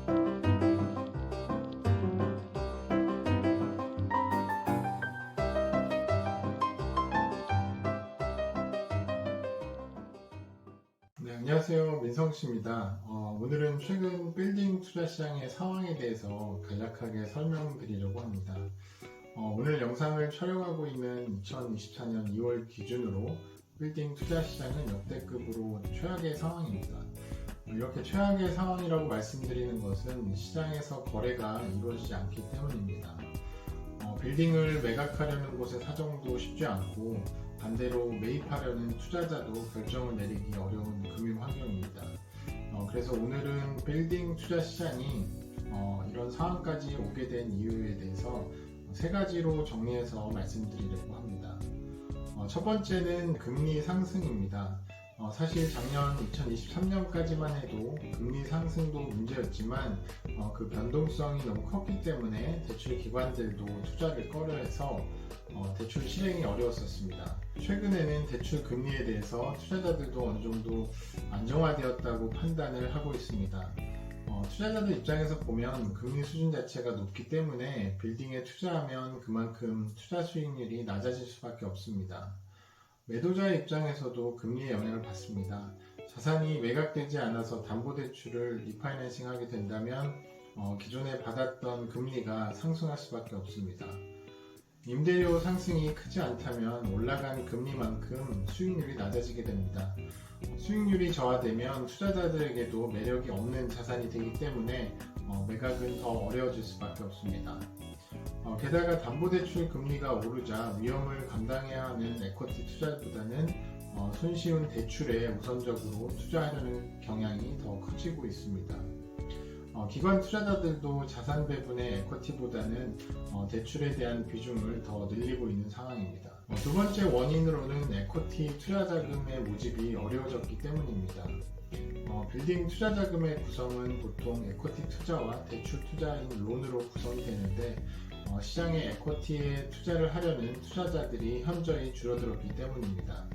네, 안녕하세요. 민성씨입니다. 오늘은 최근 빌딩 투자 시장의 상황에 대해서 간략하게 설명드리려고 합니다. 오늘 영상을 촬영하고 있는 2024년 2월 기준으로 빌딩 투자 시장은 역대급으로 최악의 상황입니다. 이렇게 최악의 상황이라고 말씀드리는 것은 시장에서 거래가 이루어지지 않기 때문입니다. 빌딩을 매각하려는 곳의 사정도 쉽지 않고 반대로 매입하려는 투자자도 결정을 내리기 어려운 금융 환경입니다. 그래서 오늘은 빌딩 투자 시장이 이런 상황까지 오게 된 이유에 대해서 세 가지로 정리해서 말씀드리려고 합니다. 첫 번째는 금리 상승입니다. 사실 작년 2023년까지만 해도 금리 상승도 문제였지만 그 변동성이 너무 컸기 때문에 대출 기관들도 투자를 꺼려해서 대출 실행이 어려웠었습니다. 최근에는 대출 금리에 대해서 투자자들도 어느 정도 안정화되었다고 판단을 하고 있습니다. 투자자들 입장에서 보면 금리 수준 자체가 높기 때문에 빌딩에 투자하면 그만큼 투자 수익률이 낮아질 수밖에 없습니다. 매도자의 입장에서도 금리의 영향을 받습니다. 자산이 매각되지 않아서 담보대출을 리파이낸싱 하게 된다면 기존에 받았던 금리가 상승할 수밖에 없습니다. 임대료 상승이 크지 않다면 올라간 금리만큼 수익률이 낮아지게 됩니다. 수익률이 저하되면 투자자들에게도 매력이 없는 자산이 되기 때문에 매각은 더 어려워질 수밖에 없습니다. 게다가 담보대출 금리가 오르자 위험을 감당해야 하는 에쿼티 투자보다는 손쉬운 대출에 우선적으로 투자하려는 경향이 더 커지고 있습니다. 기관 투자자들도 자산 배분의 에쿼티보다는 대출에 대한 비중을 더 늘리고 있는 상황입니다. 두 번째 원인으로는 에쿼티 투자자금의 모집이 어려워졌기 때문입니다. 빌딩 투자자금의 구성은 보통 에쿼티 투자와 대출 투자인 론으로 구성이 되는데 시장에 에쿼티에 투자를 하려는 투자자들이 현저히 줄어들었기 때문입니다.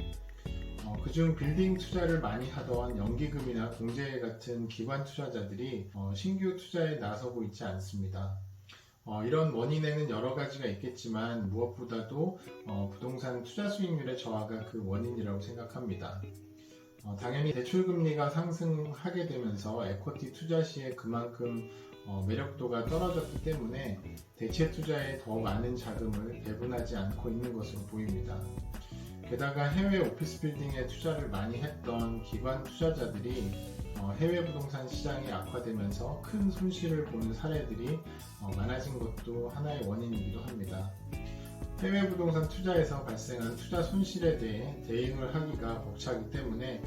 그중 빌딩 투자를 많이 하던 연기금이나 공제 같은 기관 투자자들이 신규 투자에 나서고 있지 않습니다. 이런 원인에는 여러 가지가 있겠지만 무엇보다도 부동산 투자 수익률의 저하가 그 원인이라고 생각합니다. 당연히 대출금리가 상승하게 되면서 에쿼티 투자 시에 그만큼 매력도가 떨어졌기 때문에 대체 투자에 더 많은 자금을 배분하지 않고 있는 것으로 보입니다. 게다가 해외 오피스 빌딩에 투자를 많이 했던 기관 투자자들이 해외 부동산 시장이 악화되면서 큰 손실을 보는 사례들이 많아진 것도 하나의 원인이기도 합니다. 해외 부동산 투자에서 발생한 투자 손실에 대해 대응을 하기가 벅차기 때문에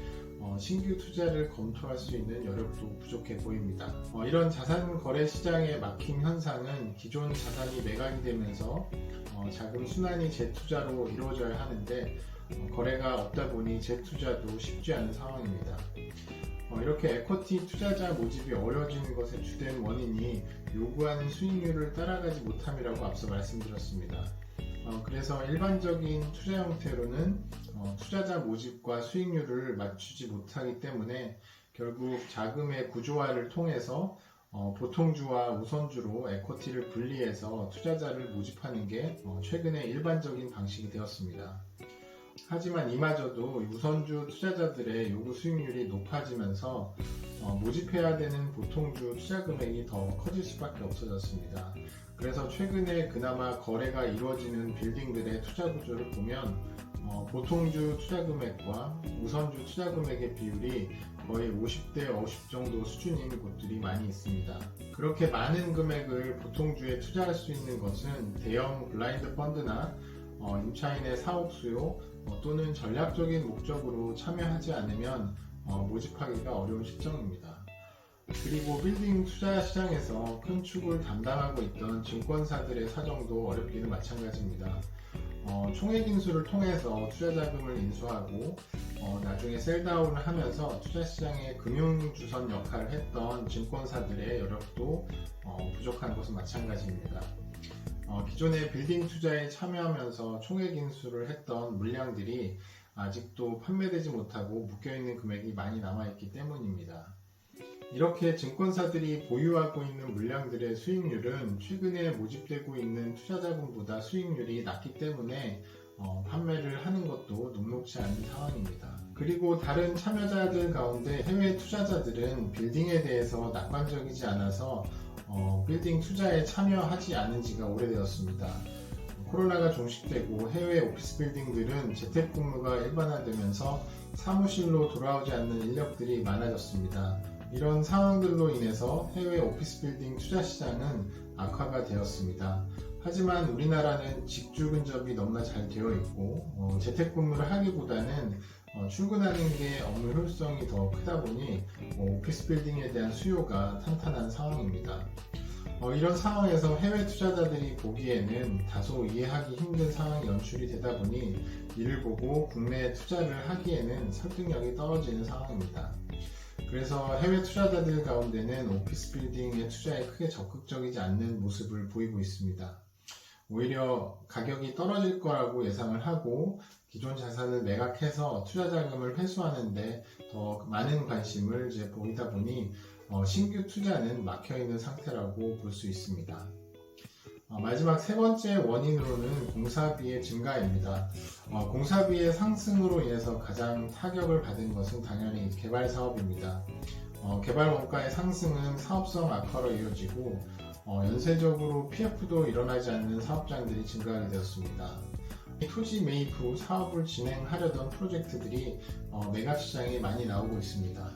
신규 투자를 검토할 수 있는 여력도 부족해 보입니다. 이런 자산 거래 시장의 막힘 현상은 기존 자산이 매각이 되면서 자금 순환이 재투자로 이루어져야 하는데 거래가 없다 보니 재투자도 쉽지 않은 상황입니다. 이렇게 에쿼티 투자자 모집이 어려워지는 것의 주된 원인이 요구하는 수익률을 따라가지 못함이라고 앞서 말씀드렸습니다. 그래서 일반적인 투자 형태로는 투자자 모집과 수익률을 맞추지 못하기 때문에 결국 자금의 구조화를 통해서 보통주와 우선주로 에쿼티를 분리해서 투자자를 모집하는 게 최근의 일반적인 방식이 되었습니다. 하지만 이마저도 우선주 투자자들의 요구 수익률이 높아지면서 모집해야 되는 보통주 투자 금액이 더 커질 수밖에 없어졌습니다. 그래서 최근에 그나마 거래가 이루어지는 빌딩들의 투자 구조를 보면 보통주 투자 금액과 우선주 투자 금액의 비율이 거의 50대 50 정도 수준인 곳들이 많이 있습니다. 그렇게 많은 금액을 보통주에 투자할 수 있는 것은 대형 블라인드 펀드나 임차인의 사업 수요 또는 전략적인 목적으로 참여하지 않으면 모집하기가 어려운 실정입니다. 그리고 빌딩 투자 시장에서 큰 축을 담당하고 있던 증권사들의 사정도 어렵기는 마찬가지입니다. 총액 인수를 통해서 투자 자금을 인수하고 나중에 셀다운을 하면서 투자 시장의 금융주선 역할을 했던 증권사들의 여력도 부족한 것은 마찬가지입니다. 기존에 빌딩 투자에 참여하면서 총액 인수를 했던 물량들이 아직도 판매되지 못하고 묶여있는 금액이 많이 남아있기 때문입니다. 이렇게 증권사들이 보유하고 있는 물량들의 수익률은 최근에 모집되고 있는 투자자금보다 수익률이 낮기 때문에 판매를 하는 것도 녹록지 않은 상황입니다. 그리고 다른 참여자들 가운데 해외 투자자들은 빌딩에 대해서 낙관적이지 않아서 빌딩 투자에 참여하지 않은 지가 오래되었습니다. 코로나가 종식되고 해외 오피스 빌딩들은 재택근무가 일반화되면서 사무실로 돌아오지 않는 인력들이 많아졌습니다. 이런 상황들로 인해서 해외 오피스 빌딩 투자 시장은 악화가 되었습니다. 하지만 우리나라는 직주 근접이 너무나 잘 되어 있고 재택근무를 하기보다는 출근하는 게 업무 효율성이 더 크다 보니 오피스 빌딩에 대한 수요가 탄탄한 상황입니다. 이런 상황에서 해외 투자자들이 보기에는 다소 이해하기 힘든 상황이 연출이 되다 보니 이를 보고 국내에 투자를 하기에는 설득력이 떨어지는 상황입니다. 그래서 해외 투자자들 가운데는 오피스 빌딩의 투자에 크게 적극적이지 않는 모습을 보이고 있습니다. 오히려 가격이 떨어질 거라고 예상을 하고 기존 자산을 매각해서 투자 자금을 회수하는데 더 많은 관심을 이제 보이다 보니 신규 투자는 막혀있는 상태라고 볼 수 있습니다. 마지막 세 번째 원인으로는 공사비의 증가입니다. 공사비의 상승으로 인해서 가장 타격을 받은 것은 당연히 개발 사업입니다. 개발 원가의 상승은 사업성 악화로 이어지고 연쇄적으로 PF도 일어나지 않는 사업장들이 증가하게 되었습니다. 토지 매입 후 사업을 진행하려던 프로젝트들이 매각 시장에 많이 나오고 있습니다.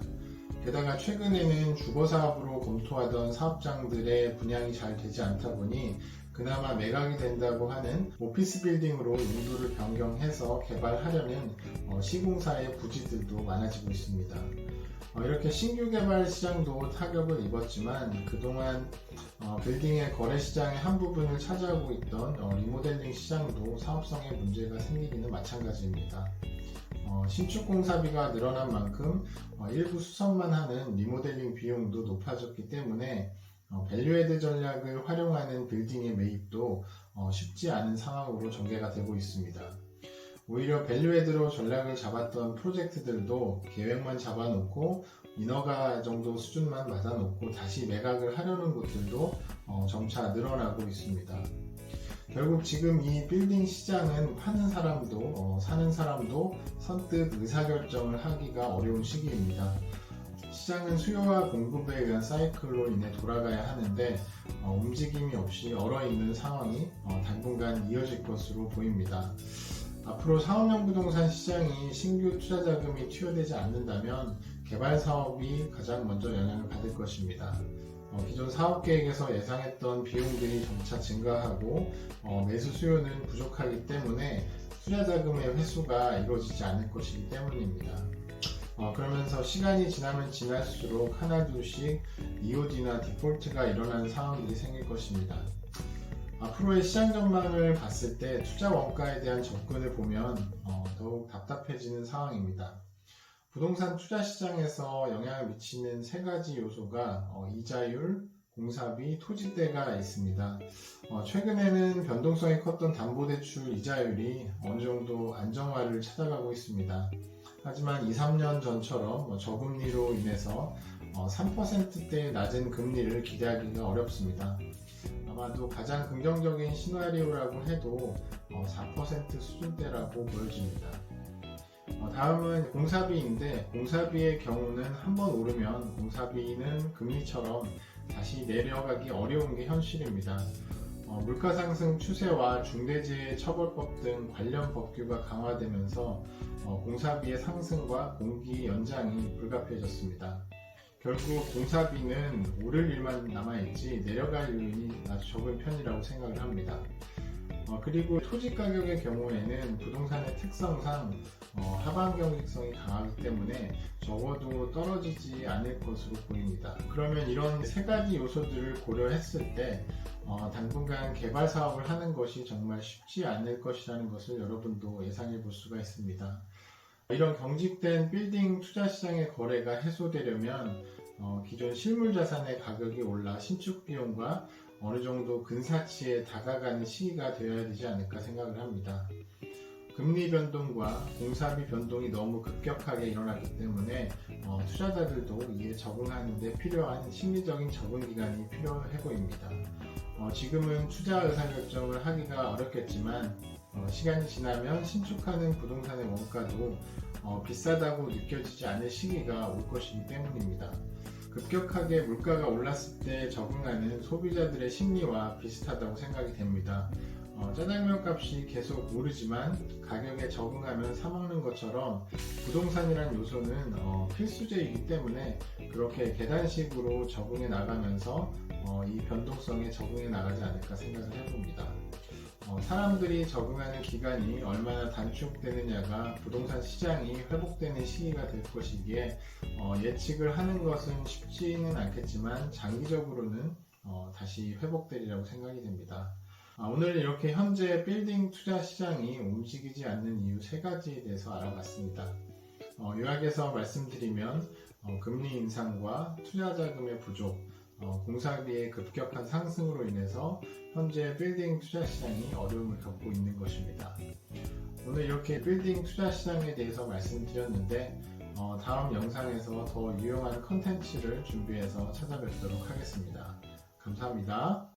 게다가 최근에는 주거사업으로 검토하던 사업장들의 분양이 잘 되지 않다 보니 그나마 매각이 된다고 하는 오피스 빌딩으로 용도를 변경해서 개발하려는 시공사의 부지들도 많아지고 있습니다. 이렇게 신규 개발 시장도 타격을 입었지만 그동안 빌딩의 거래 시장의 한 부분을 차지하고 있던 리모델링 시장도 사업성에 문제가 생기기는 마찬가지입니다. 신축 공사비가 늘어난 만큼 일부 수선만 하는 리모델링 비용도 높아졌기 때문에 밸류에드 전략을 활용하는 빌딩의 매입도 쉽지 않은 상황으로 전개가 되고 있습니다. 오히려 밸류에드로 전략을 잡았던 프로젝트들도 계획만 잡아놓고 인허가 정도 수준만 받아놓고 다시 매각을 하려는 곳들도 점차 늘어나고 있습니다. 결국 지금 이 빌딩 시장은 파는 사람도 사는 사람도 선뜻 의사결정을 하기가 어려운 시기입니다. 시장은 수요와 공급에 의한 사이클로 인해 돌아가야 하는데 움직임이 없이 얼어있는 상황이 당분간 이어질 것으로 보입니다. 앞으로 상업용 부동산 시장이 신규 투자 자금이 투여되지 않는다면 개발 사업이 가장 먼저 영향을 받을 것입니다. 기존 사업 계획에서 예상했던 비용들이 점차 증가하고 매수 수요는 부족하기 때문에 투자 자금의 회수가 이루어지지 않을 것이기 때문입니다. 그러면서 시간이 지나면 지날수록 하나둘씩 EOD나 디폴트가 일어나는 상황들이 생길 것입니다. 앞으로의 시장 전망을 봤을 때 투자 원가에 대한 접근을 보면 더욱 답답해지는 상황입니다. 부동산 투자 시장에서 영향을 미치는 세 가지 요소가 이자율, 공사비, 토지대가 있습니다. 최근에는 변동성이 컸던 담보대출 이자율이 어느 정도 안정화를 찾아가고 있습니다. 하지만 2, 3년 전처럼 저금리로 인해서 3%대의 낮은 금리를 기대하기가 어렵습니다. 아마도 가장 긍정적인 시나리오라고 해도 4% 수준대라고 보여집니다. 다음은 공사비인데 공사비의 경우는 한번 오르면 공사비는 금리처럼 다시 내려가기 어려운 게 현실입니다. 물가 상승 추세와 중대재해 처벌법 등 관련 법규가 강화되면서 공사비의 상승과 공기 연장이 불가피해졌습니다. 결국 공사비는 오를 일만 남아있지 내려갈 요인이 아주 적은 편이라고 생각을 합니다. 그리고 토지 가격의 경우에는 부동산의 특성상 하방 경직성이 강하기 때문에 적어도 떨어지지 않을 것으로 보입니다. 그러면 이런 세 가지 요소들을 고려했을 때 당분간 개발 사업을 하는 것이 정말 쉽지 않을 것이라는 것을 여러분도 예상해 볼 수가 있습니다. 이런 경직된 빌딩 투자 시장의 거래가 해소되려면 기존 실물 자산의 가격이 올라 신축 비용과 어느 정도 근사치에 다가가는 시기가 되어야 되지 않을까 생각을 합니다. 금리 변동과 공사비 변동이 너무 급격하게 일어났기 때문에 투자자들도 이에 적응하는 데 필요한 심리적인 적응 기간이 필요해 보입니다. 지금은 투자 의사결정을 하기가 어렵겠지만 시간이 지나면 신축하는 부동산의 원가도 비싸다고 느껴지지 않을 시기가 올 것이기 때문입니다. 급격하게 물가가 올랐을 때 적응하는 소비자들의 심리와 비슷하다고 생각이 됩니다. 짜장면 값이 계속 오르지만 가격에 적응하면 사먹는 것처럼 부동산이란 요소는 필수제이기 때문에 그렇게 계단식으로 적응해 나가면서 이 변동성에 적응해 나가지 않을까 생각을 해봅니다. 사람들이 적응하는 기간이 얼마나 단축되느냐가 부동산 시장이 회복되는 시기가 될 것이기에 예측을 하는 것은 쉽지는 않겠지만 장기적으로는 다시 회복되리라고 생각이 됩니다. 오늘 이렇게 현재 빌딩 투자 시장이 움직이지 않는 이유 3가지에 대해서 알아봤습니다. 요약해서 말씀드리면 금리 인상과 투자 자금의 부족, 공사비의 급격한 상승으로 인해서 현재 빌딩 투자 시장이 어려움을 겪고 있는 것입니다. 오늘 이렇게 빌딩 투자 시장에 대해서 말씀드렸는데 다음 영상에서 더 유용한 컨텐츠를 준비해서 찾아뵙도록 하겠습니다. 감사합니다.